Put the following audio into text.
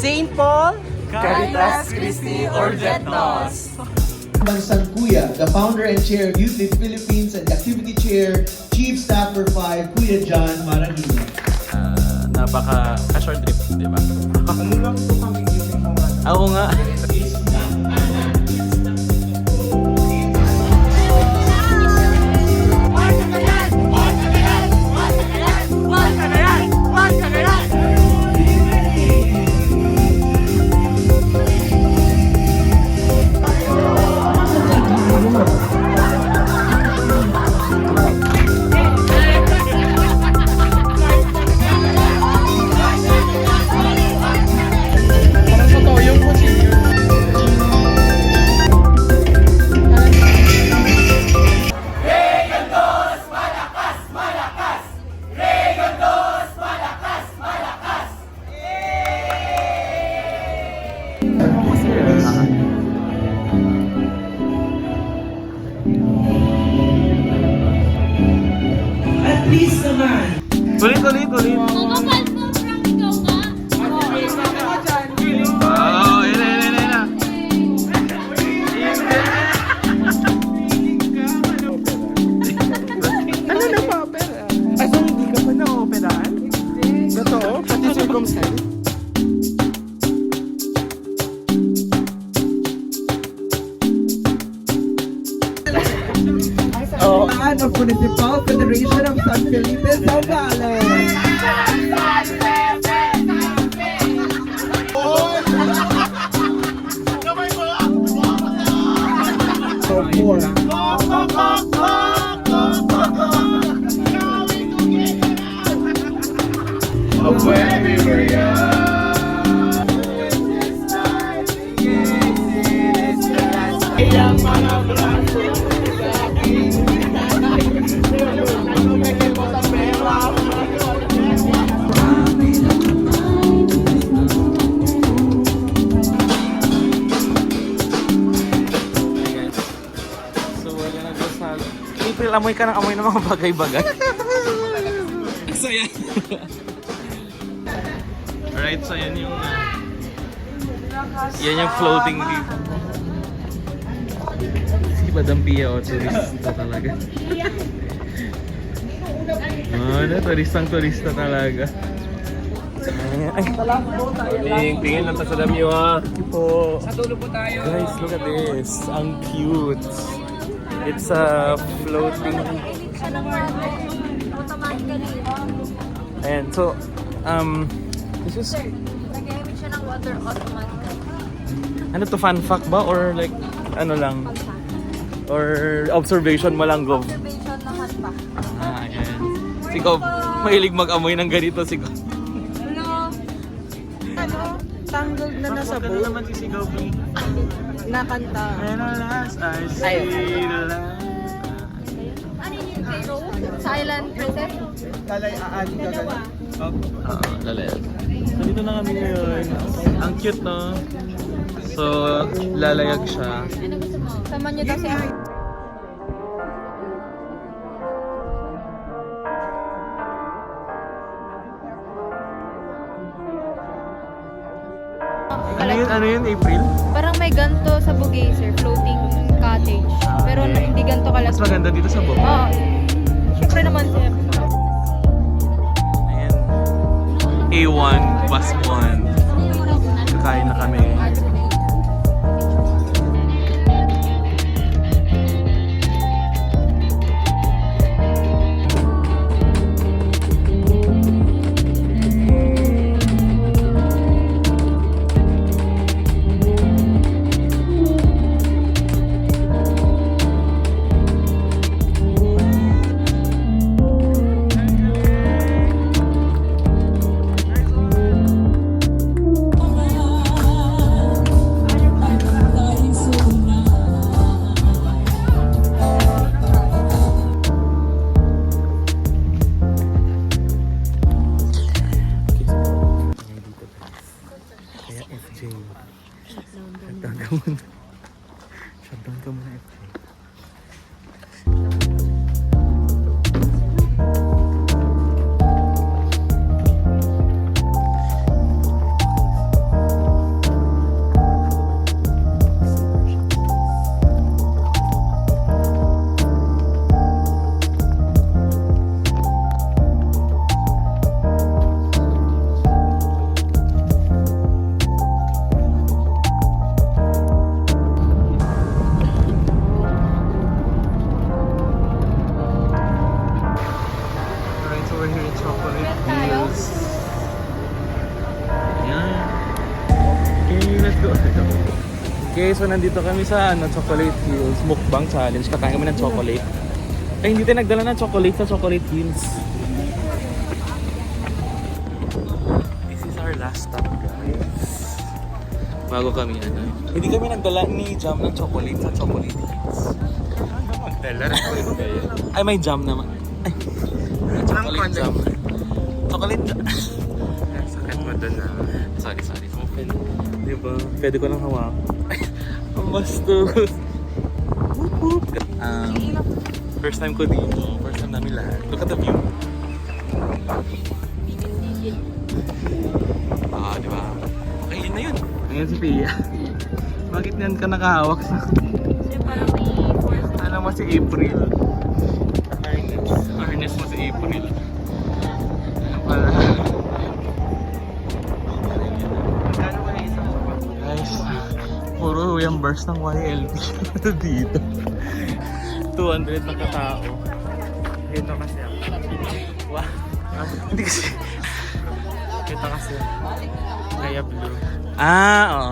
St. Paul Caritas Christi Orgetnos. Bansang Kuya, the founder and chair of Youth Lead Philippines and the activity chair, Chief Staffer 5, Kuya John Maragina. Napaka-short trip, di ba? Ano lang ito kami yung mga... Ako nga. At least naman. Kulit. Magkapal mo, Frank, ikaw nga. Oo, yun na. Ano na pa opera? Ay, so hindi ka pa na-operaan? Totoo? Pati circumstance? Oh. Of Municipal Federation of San Felipe, Zambales. So, four. Of when we were young. April, amoy ka ng amoy ng mga bagay-bagay. So yan. Alright, so yan yung yan yung floating dito. Si Madam Pia o turista talaga. Ano, turista talaga. Ay, tingin lang sa dami ha. Po. Sa dulo po tayo. Guys, look at this. Ang cute. It's a floating. Ayan, so this is Nag-emit siya ng water automatically. ano to, fun fact ba or like ano lang or observation mo lang, Gov? Observation naman pa. Ayan. Si Gov, mahilig mag-amoy ng ganito si Gov. Hello? Ano? Tangled na nasa Ano boat? naman si Gov? Nakanta. Pero last I see the light. Ano yun yung Cairo? Silent Princess? Talay aali ka ganun. Oo, lalayan. So dito na kami ngayon. Ang cute, no? So, lalayag siya. Ano gusto mo? Sama niyo daw si Ari. Ano yun, April? Parang may ganto sa Bugazer, floating cottage. Pero hindi ganto Mas kalas. maganda dito sa Bob. Oo. Siyempre naman sir. Ayan. A1 plus 1. Kakain na kami. Shutdown ka muna, FJ. Okay, so nandito kami sa Chocolate Hills Mukbang Challenge. Kakain kami ng chocolate. Ay, hindi tayo nagdala ng chocolate sa Chocolate Hills. This is our last stop, guys. Bago kami, hindi kami nagdala ni jam ng chocolate sa Chocolate Hills. Ay, may jam naman. Ay, chocolate jam. Chocolate jam. Sakit mo doon na. Sorry. Open. Diba? Pwede ko lang hawak. Ang bastos. First time ko dito. First time namin lahat. Look at the view. Diba? Okay, yun na yun. Ayan si Pia. Bakit yan ka nakahawak sa... Kasi parang may force. Alam mo si April. Harness mo si April. Wala. Guys, puro yung burst ng YLP dito. 200 na katao. Dito kasi ako. Wow. Hindi kasi. Dito kasi. Kaya blue. Oo.